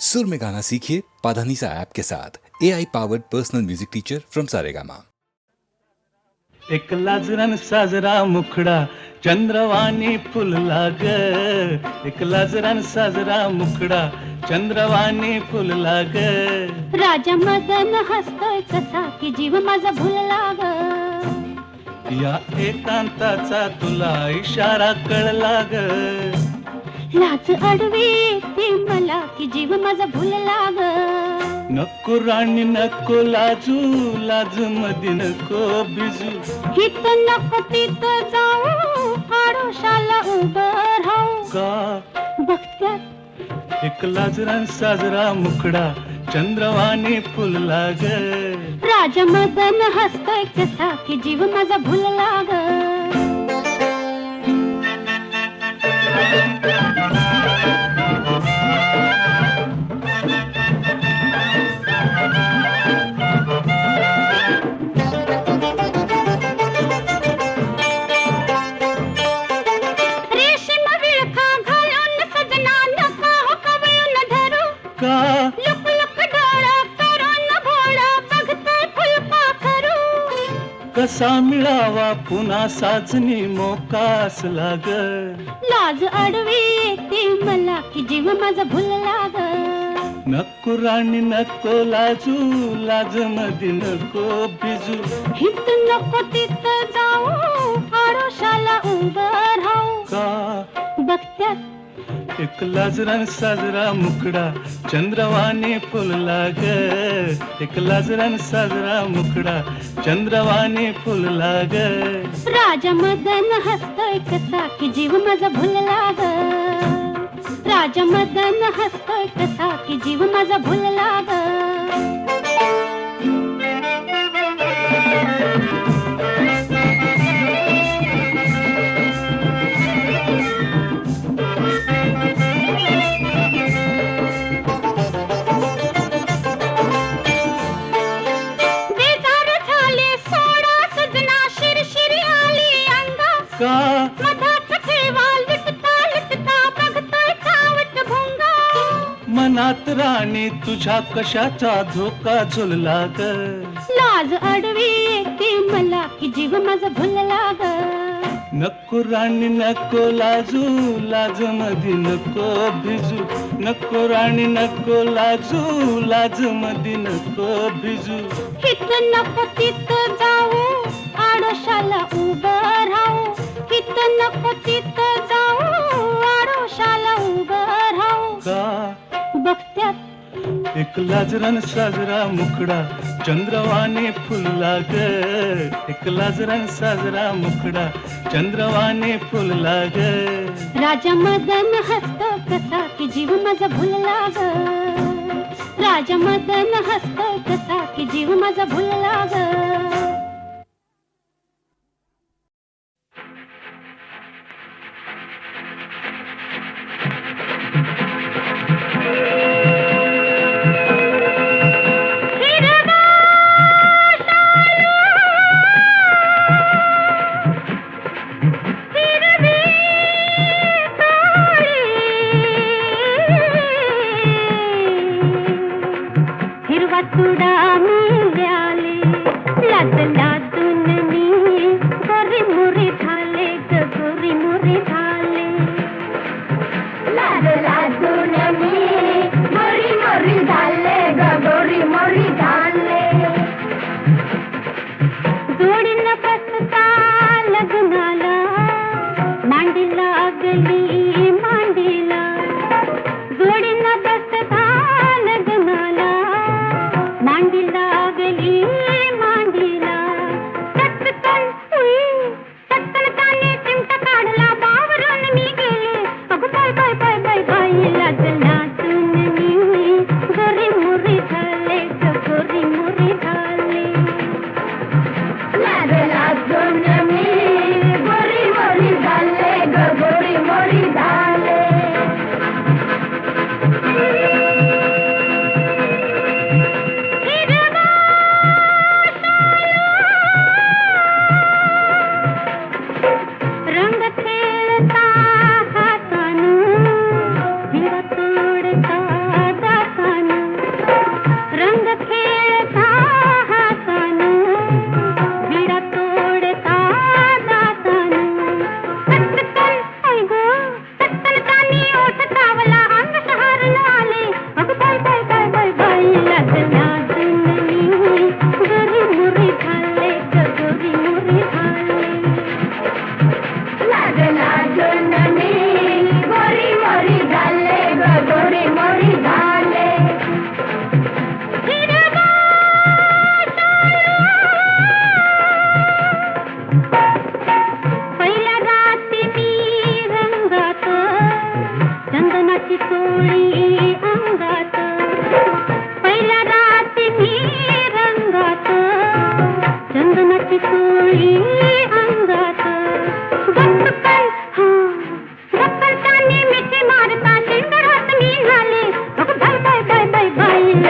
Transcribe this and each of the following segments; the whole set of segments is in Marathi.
सुर में गाना सीखिए पाधानीसा ऐप के साथ AI powered personal music teacher from Saregama. एक लाजरान साजरा मुखडा चंद्रवाणी फुलला ग, एक लाजरान साजरा मुखडा चंद्रवाणी फुलला ग. राजा मदन हसतोय कसा की जीव माझा भुलला ग. या एकांताचा तुला इशारा कळला ग. लाज अडवी ती मला की जीव माझा भुलला ग. नको राणी नको लाजू, लाज मध्ये नको बिजू. हित नको तिथं जाऊ, आडोशाला उभं राहू. का बघत्यात एक लाजरान साजरा मुखडा चंद्रवाणी फुलला ग. राजा मदन हसतोय कसा की जीव माझा भुलला ग. कसा मिळावा पुन्हा साजनी मोकास लाग. लाज अडवी येते मला की जीव माझा भुलला ग. नको राणी नको लाजू, लाज मध्ये नको बिजू. हित नको तिथं जाऊ, आडोशाला उभं राहू. का बघत्यात एक लाजरान साजरा मुखडा चंद्रवाणी फुलला ग. एक लाजरान साजरा मुखडा चंद्रवाणी फुलला ग. राजा मदन हसतोय कसा की जीव माझा भुलला ग. राजा मदन हसतोय कसा की जीव माझा भुलला ग. मनात राणी तुझ्या कशाचा धोका झुलला ग. लाज अडवी येते मला की जीव माझा भुलला ग. नको राणी नको लाजू, लाज मध्ये नको भिजू. नको राणी नको लाजू, लाज मध्ये नको भिजू. हित नको तिथं जाऊ, आडोशाला उभं राहू. हित नको तिथं जाऊ, आडोशाला उभं राहू. का बघत्यात एक लाजरान साजरा मुखडा चंद्रवाणी फुलला ग. एक लाजरान साजरा मुखडा चंद्रवाणी फुलला ग. राजा मदन हसतो कसा की जीव माझा भुलला ग. राजा मदन हसतो कसा की जीव माझा भुलला ग. तुडा मिळाली लाजली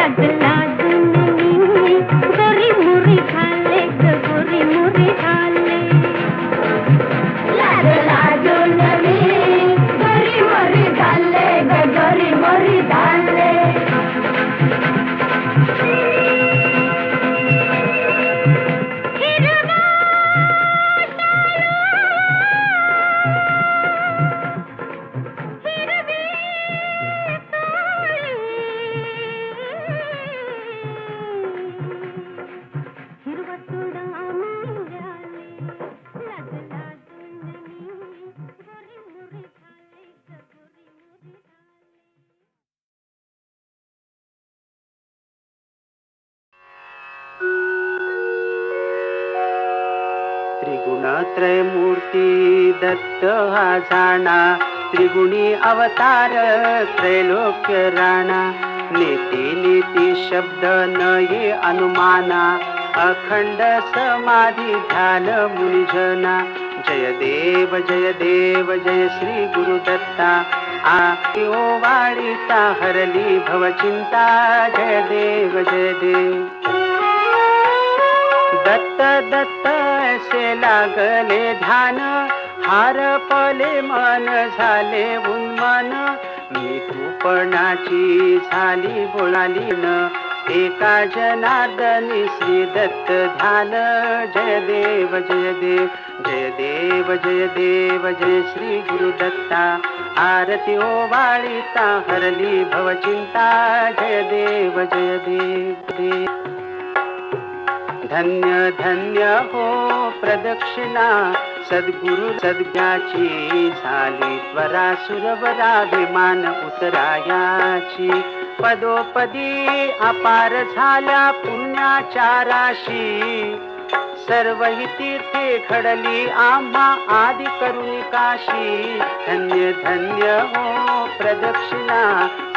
लाज लाजून मी गोरी मोरी झाले ग गोरी मोरी झाले लाज लाजून मी गोरी मोरी झाले ग गोरी मोरी झाले त्रिगुणत्रय मूर्ती दत्त हा जाणा त्रिगुणी अवतार त्रैलोक्य राणा नीती नीती शब्द न ये अनुमाना अखंड समाधी ध्यान मुनिजना जय देव जय श्री गुरुदत्ता ओ वाळीता हरली भवचिंता जय देव दत्त दत्त ऐसे लागले ध्यान हारपले मन झाले उन्मन मी तूपणाची झाली बोलाली न एका जनार्दनी श्री दत्त ध्यान जय देव जय श्री गुरुदत्ता आरती ओवाळीता हरली भवचिंता जय देव धन्य धन्य हो प्रदक्षिणा सद्गुरु सद्ज्ञाची झाली त्वरा सुरवरा विमान उतरायाची पदोपदी अपार झाल्या पुण्याच्या राशी सर्व ही तीर्थे घडली आम्हा आदि करुणी काशी धन्य धन्य हो प्रदक्षिणा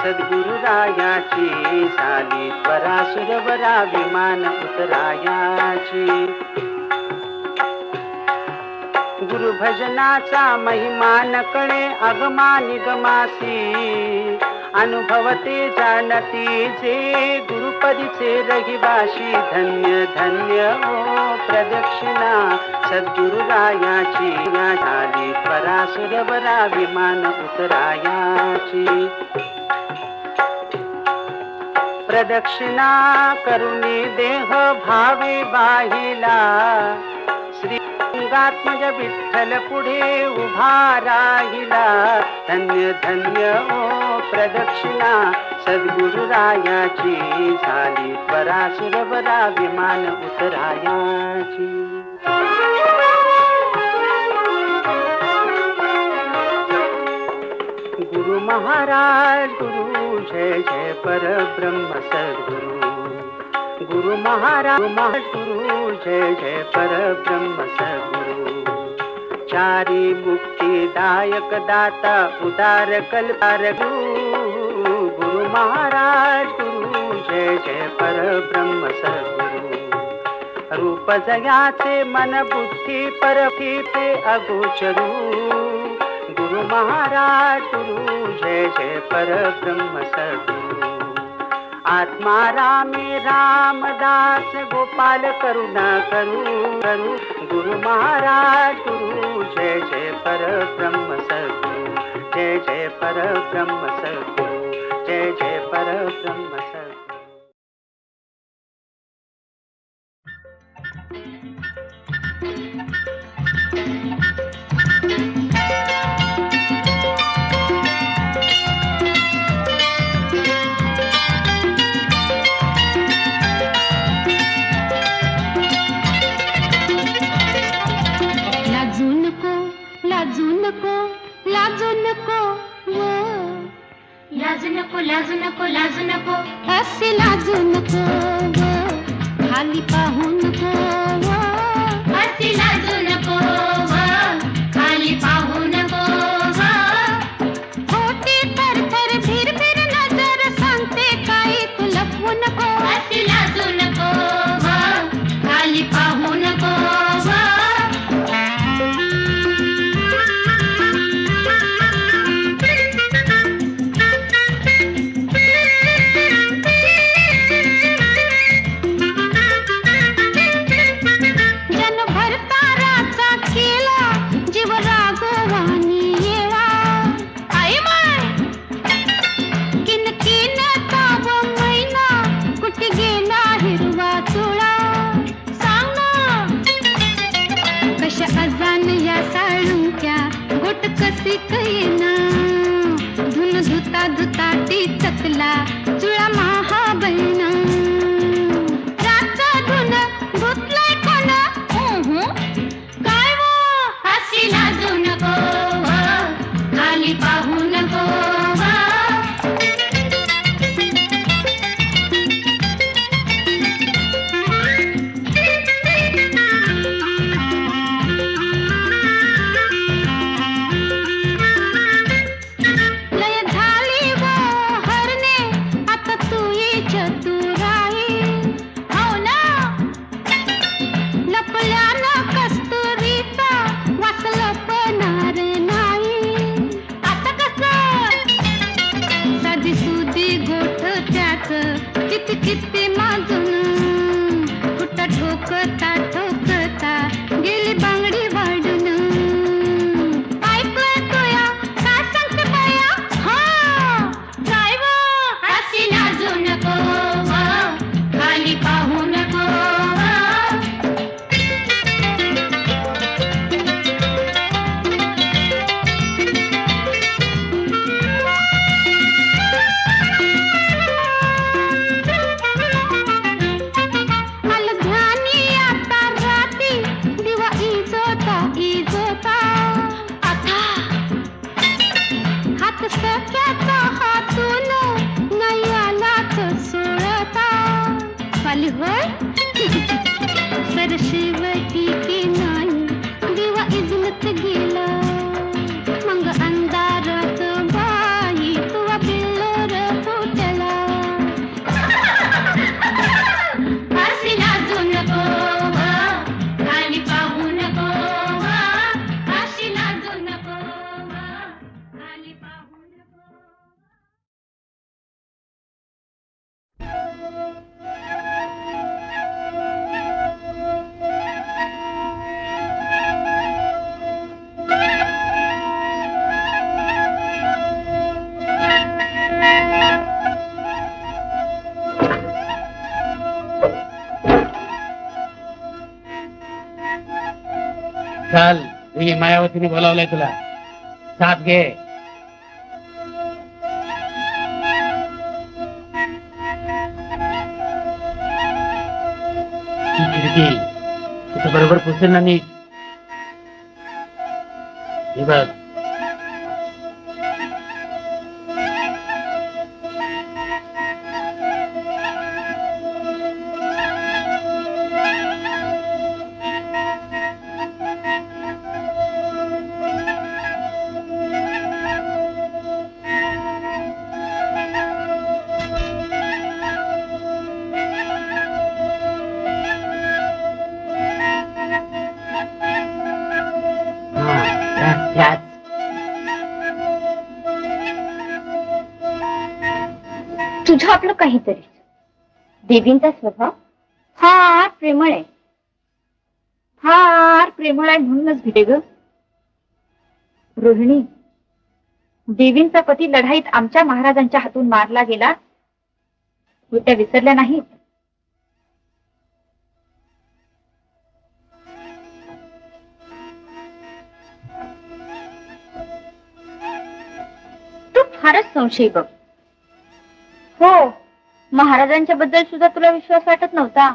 सद्गुरु रायाची झाली त्वरा सुरवरा विमान उतरायाची गुरु भजनाचा महिमा नकळे अगमा निगमासी अनुभवते जाणती जे गुरुपदीचे रहिवाशी धन्य धन्य हो प्रदक्षिणा सद्गुरु रायाची झाली त्वरा सुरवरा विमान उतरायाची प्रदक्षिणा करुणी देह भावे बाहिला श्रींगात्मज विठ्ठल पुढे उभा राहिला धन्य धन्य ओ प्रदक्षिणा सद्गुरु रायाची झाली त्वरा सुरवरा विमान उतरायाची गुरु महाराज गुरु जय जय परब्रह्म सद्गुरु गुरु महाराज गुरु जय जय परब्रह्म सद्गुरु चारी मुक्तिदायक दाता उदार कल्पार गुरु महाराज गुरु जय जय परब्रह्म सद्गुरु रूप जयाचे मन बुद्धी परफी पे अगोचरू गुरु महाराज गुरु जय जय परब्रह्म सद्गुरु आत्मा रामे रामदास गोपाल करुणा करू गुरु महाराज गुरु जय जय परब्रह्म सद्गुरु जय जय परब्रह्म सद्गुरु जय जय परब्रह्म सद्गुरु लाजू नको असे लाजू नको खाली पाहू नको असे लाजू नको खाली पाहू नको खोटी तर फिर नजर सांगते काही तू लपवू नको असे लाजू नको खाली पाहू नको वाट कशी कैना धुन धुता धुता ती चकला चुळा महाबैना रातचा धुन धुतलाय कोण काय वो हसी लाजू नको खाली पाहू नको किती माजून कुठं ठोकता ठोकता गेली बांगडी वाढून ऐकूया तुया काय सांगते बाया हा काय वो हसी लाजू नको खाली पाहू नको सख्याचा हातून नाही आला तर सोडता खाली होय सरशिवटी की नाही दिवा इजनत गेला मग अंधारात बाई तुवा बिल्लोर फुटला हसी लाजू नको खाली पाहू नको हसी लाजू नको खाली पाहू चल ही मायावतीने बोलावलंय तुला साथ घे ती खिडकी तुझं बरोबर पुसेल ना नीट हे बघ तुझं आपलं काहीतरी देवींचा स्वभाव फार प्रेमळ आहे म्हणूनच भिडे ग रोहिणी देवींचा पती लढाईत आमच्या महाराजांच्या हातून मारला गेला त्या विसरल्या नाहीत तू फारच संशयी बघ हो महाराजांच्या बद्दल सुद्धा तुला विश्वास वाटत नव्हता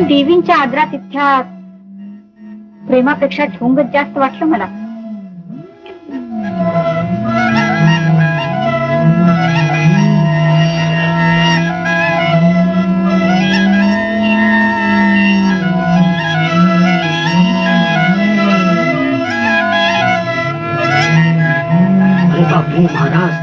देवींच्या आदरातिथ्यात प्रेमापेक्षा ढोंगच जास्त वाटलं मला अरे बापरे महाराज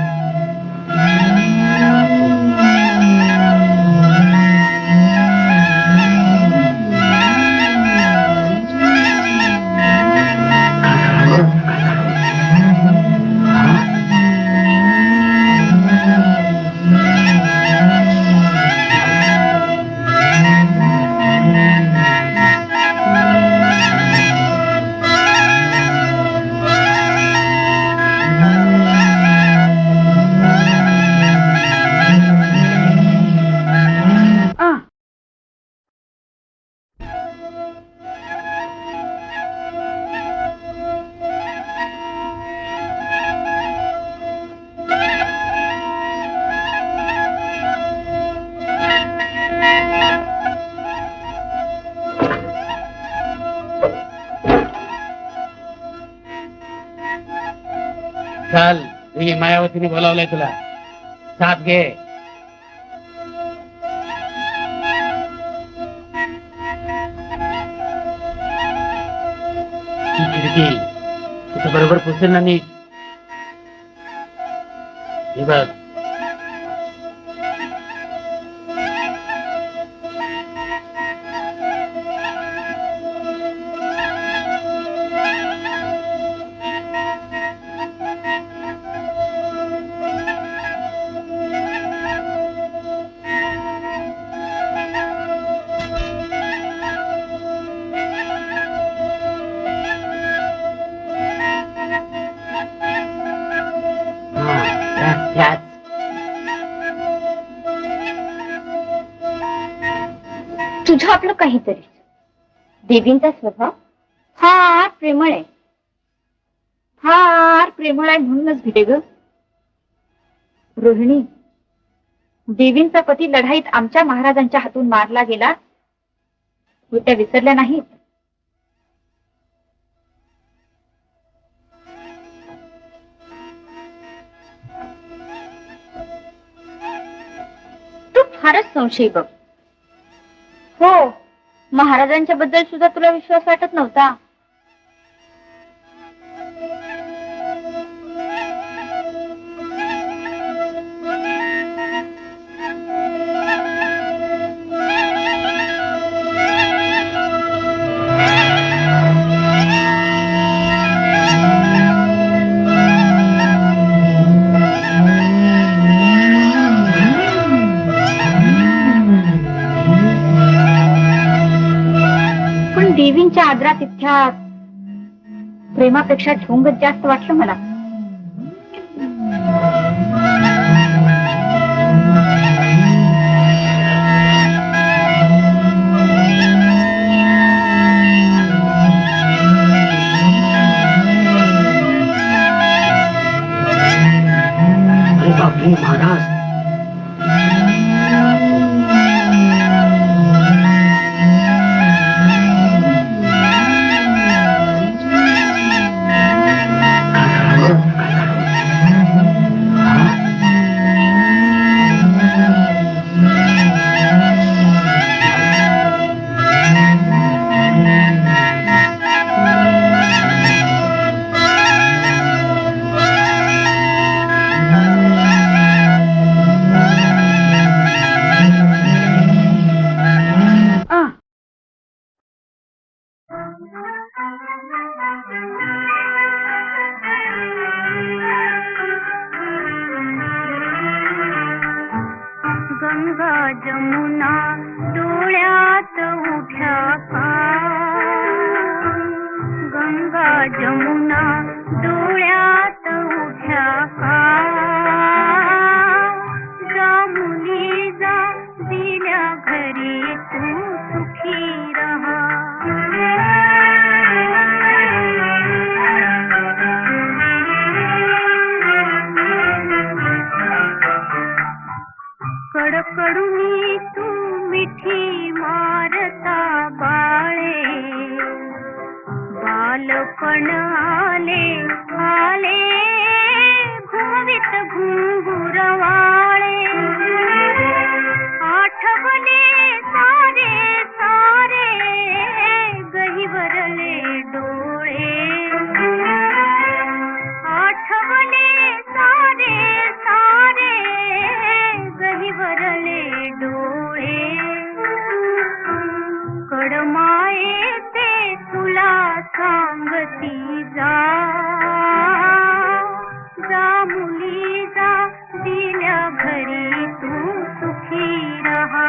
चाल देवी मायावतीने बोलावलंय तुला, साथ घे. ही खिडकी तुझं बरोबर पुसेल ना नीट. हे बघ, त्याच तुझं आपलं काहीतरी. देवींचा स्वभाव फार प्रेमळ आहे, फार प्रेमळ आहे म्हणूनच भिते ग. रोहिणी, देवींचा पती लढाईत आमच्या महाराजांच्या हातून मारला गेला, त्या विसरल्या नाहीत. तू फारच संशयी बघ. हो, महाराजांच्या बद्दल सुद्धा तुला विश्वास वाटत नव्हता. पण देवींच्या आदरातिथ्यात प्रेमापेक्षा ढोंगच जास्त वाटलं मला. अरे बापरे महाराज, गंगा जमुना डोळ्यात उठ्या का, गंगा जमुना डोळ्यात उठ्या का, जा मुली जा दिल्या घरी तू सुखी रहा. कडकडुनी तू मिठी मारता बाळे, बालपण आले आले घुमवित घुंगुरवाळे. आठवले सारे सारे गहिवरले डोळे, आठवले सारे सारे गहिवरले डोळे. कडमाये ते तुला सांगती जा, जा मुली जा दिल्या घरी तू सुखी रहा.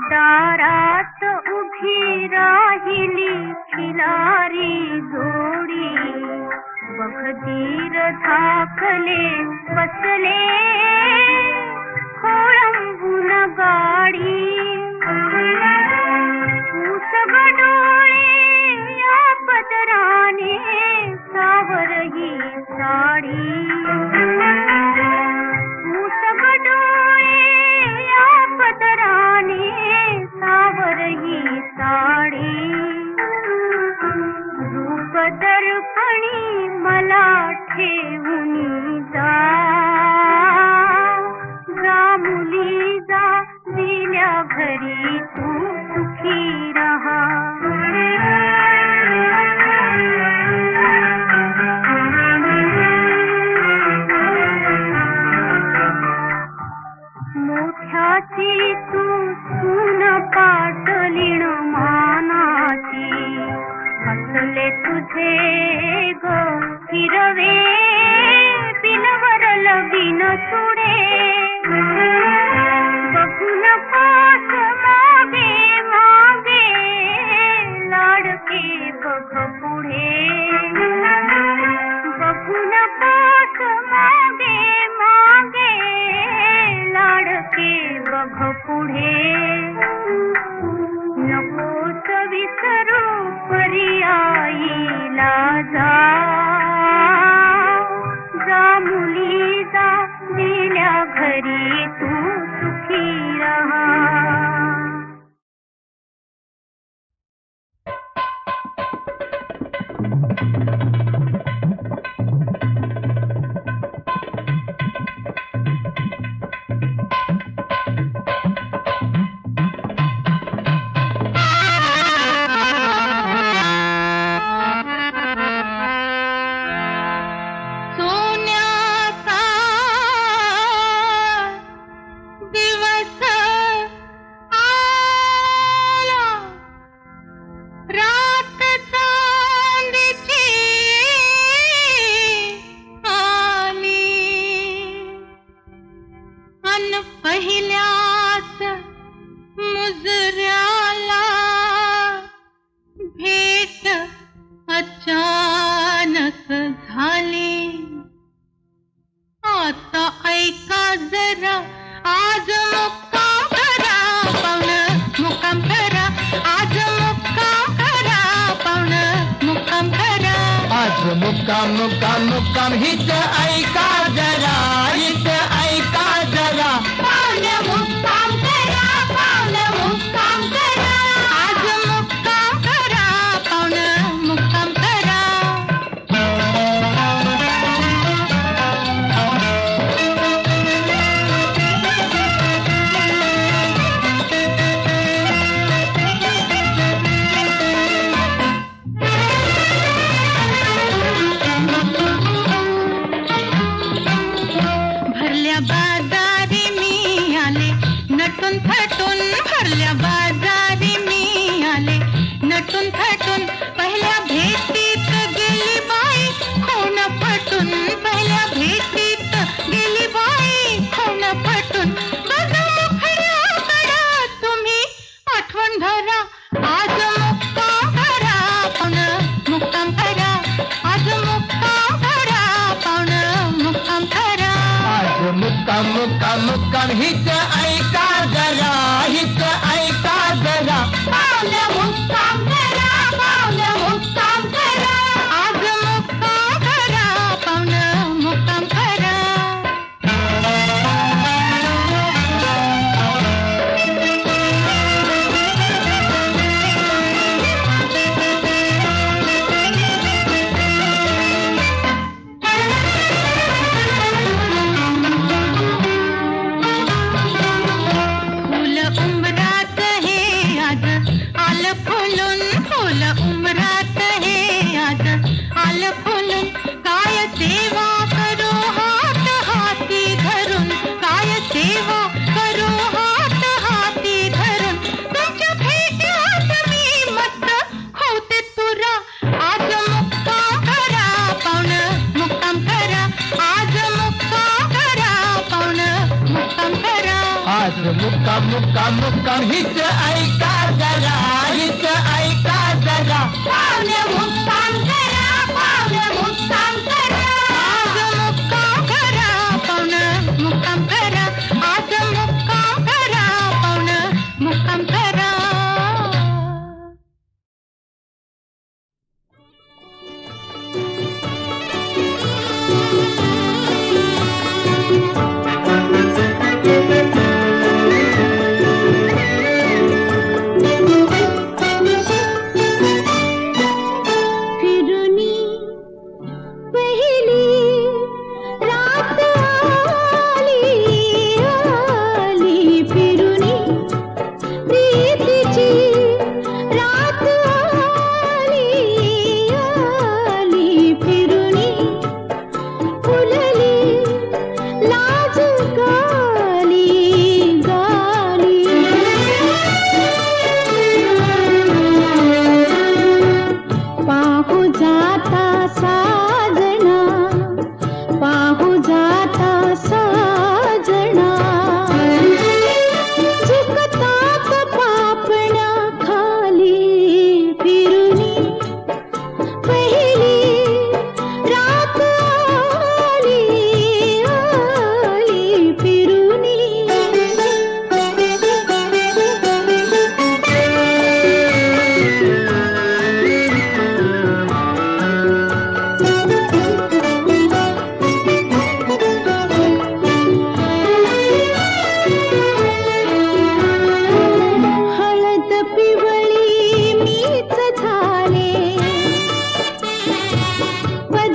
दारात उभी राहिली खिलारी जोडी, बघदीर धाकले बसले खोळंबून गाडी. उसगडोळे या पदराने सावरही साडी, उसगडोळे या पदराने आणि मला ठेवून जा जा मुली जा दिल्या घरी तू सुखी रहा मोठ्याची तू सून पाटलीण मानाची हसले तुझे ग हिरवे पिनवर लगीन तुडे बघू नकोस मागे मागे लाडके बघ पुढे बघू नकोस मागे मागे लाडके बघ पुढे नकोस विसरू पर्यायीला जा जा मुली जा दिल्या घरी तू सुखी रहा सोन्याचा दिवस आला रात चांदीची आली अन पहिल्याच मुजऱ्याला भेट अचानक झाली आता ऐका जरा आज मुक्काम करा पाहुण मुक्काम करा आज मुक्काम करा पाहुण मुक्काम करा आज मुक्काम मुक्काम मुक्काम हित ऐका जरा हित ऐका जरा पाहुण मुक्काम करा पाहुण मुक्काम करा आज मुक्काम करा पाहुण मुक्काम करा भरल्या बाजारी मी आले नटून थटून भरल्या बाजारी मी आले नटून थटून पहिल्या भेटीत गेली बाई खून फटून पहिल्या भेटीत गेली बाई खून फटून बघा मुखड्याकडं तुम्ही आठवण धरा आज मुक्काम करा पाहुण मुक्काम करा आज मुक्काम करा पाहुण मुक्काम करा आज मुक्काम मुक्काम मुक्काम हित ऐका जरा हित ऐका जरा पाहुण मुक्काम करा पाहुण मुक्काम करा आज मुक्काम करा पाहुण मुक्काम करा फुल उमरात हे आज आलं फुलून फुल उमरात हे आज आलं फुलून काय सेवा करू हात हाती धरून काय सेवा करू हात हाती धरून तुमच्या भेट्यात मी मस्त होते तुरा आज मुक्काम करा पाहुण मुक्काम करा आज मुक्काम करा पाहुण मुक्काम करा आज मुक्काम मुक्काम मुक्काम हित ऐका जरा हित ऐका जरा पाहुण मुक्काम करा पाहुण मुक्काम करा आज मुक्काम करा पाहुण मुक्काम करा आज मुक्काम करा पाहुण मुक्काम करा फिर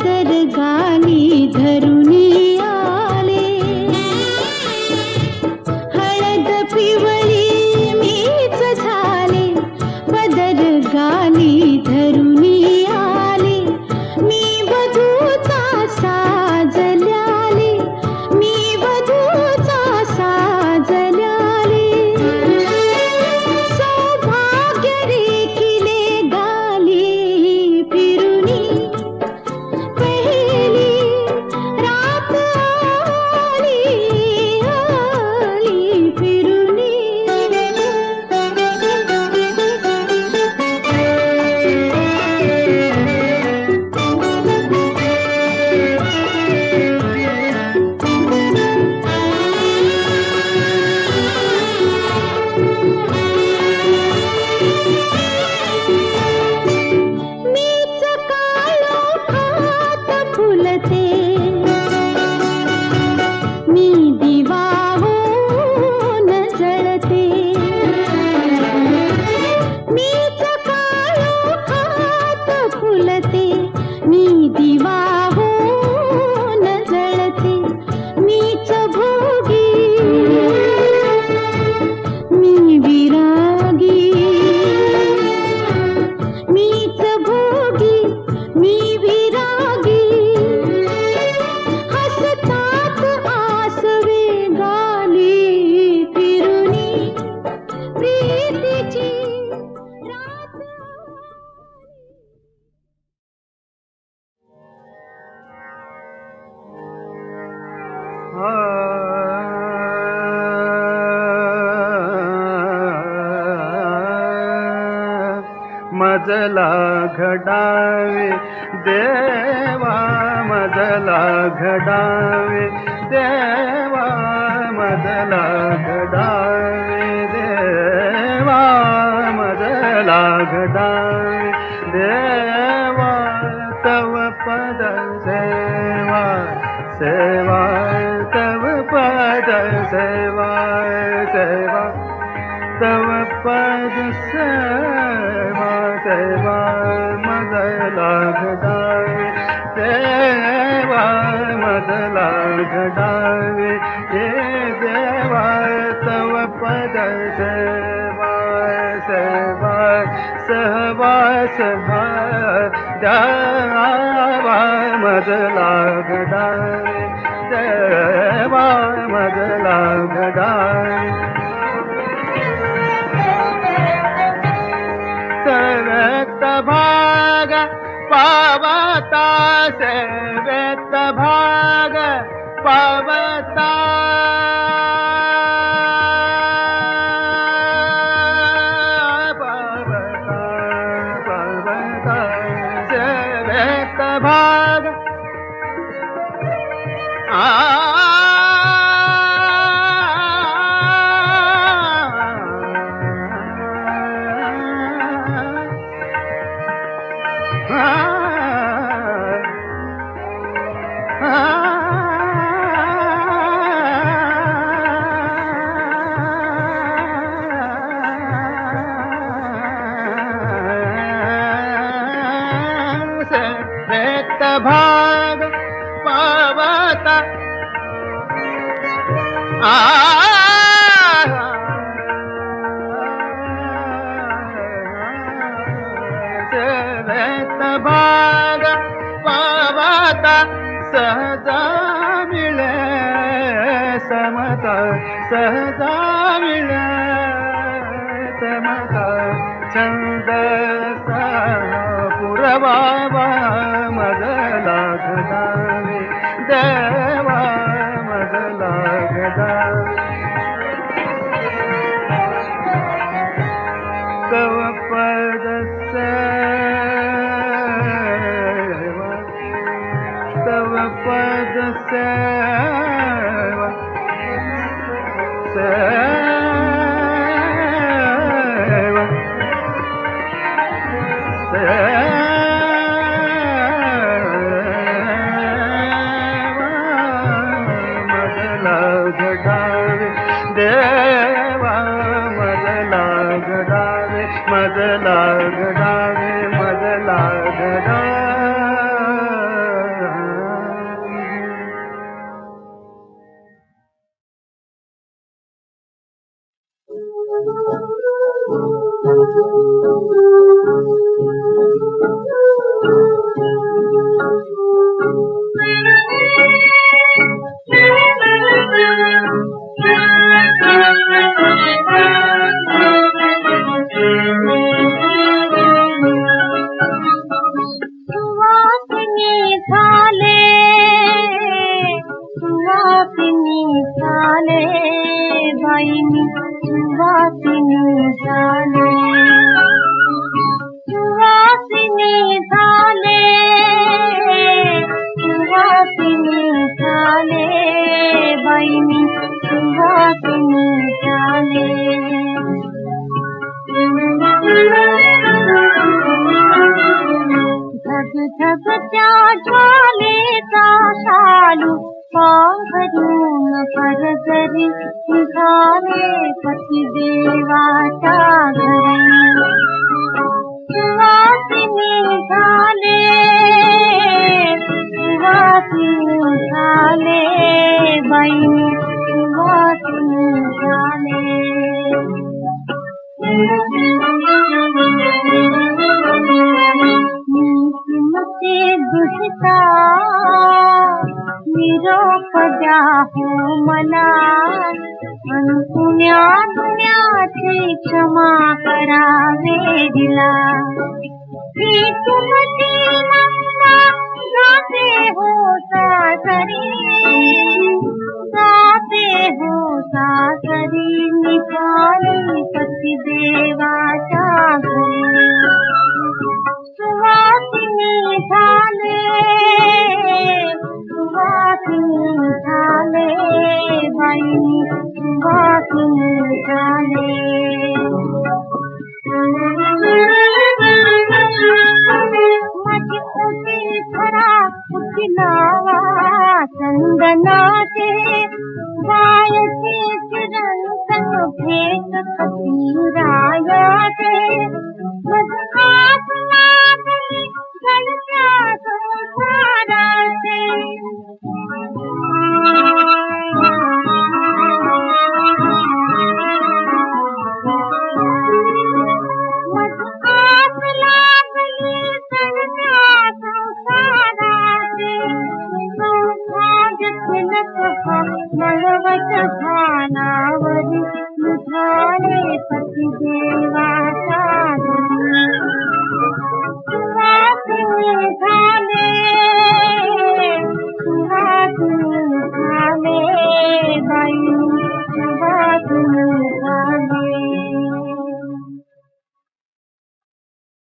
पदर गाली धरुनी आले हळद पिवळी मीच झाले पदर गाली धरुनी आले मी वधूचा साजल्याले मी वधूचा साजल्याले सौभाग्य रेखिले गाली फिरुनी पहिली रात आली आली फिरुनी मीच काळो हात फुलते मी दिवा होऊन जळते मीच काळो हात फुलते मी दिवा होऊन जळते मीच भोगी मी विरागी मीच भोगी मी विरागी हसतात आसवे गाली फिरुनी प्रीतीची रात मजला घडावे देवा मजला घडावे देवा मजला घडावे देवा मजला घडावे देवा तव पद सेवा सेवा तव पद सेवा सेवा तव पद सेवा सेवा मजला घडावे देवा मजला घडावे हे देवा तव पद सेवा सेवा सहवास द्यावा मजला घडावे देवा मजला घडावे सेवेत भाग पावता सेवेत भाग पावता पावता पावता सेवेत भाग भाग पावता सेवेत भाग पावता सहजा मिळे समता सहजा मिळे समता छंद पुरवावा मजला घडावे देवा मजला घडावे तव पद सेवा तव पद सेवा सेवा मजला घडावे देवा मजला घडावे मजला घडावे मजला घडावे झाले बाईनी सुवासिनी झाले सुवासिनी झाले सुवासिनी झाले बाईनी सुवासिनी झाले झग झग त्या ज्वालेचा शालू पांघरून परजरी निघाले पतिदेवाच्या घरी सुवासिनी झाले सुवासिनी झाले बाई सुवासिनी झाले नीतिमते दुष्टा निरोप द्या हो मला पुण्या दुनियाची क्षमा करावे दिला ही तुमची नंदा जाते हो सासरी जाते हो सासरी निघाली पतिदेवाच्या घरी सुवासिनी झाले सुवासिनी झाले बाई सुवासिनी झाले माझी ओटी खरा कुठी लावा चंदनाचे बायचे चिरंतन भेट कपिरायाचे मधुरात लागली गळत्या संसाराचे मधुरात लागली गळत्या संसाराचे सौभाग्य तिलक मळवट भानावरी निघाले पतिदेव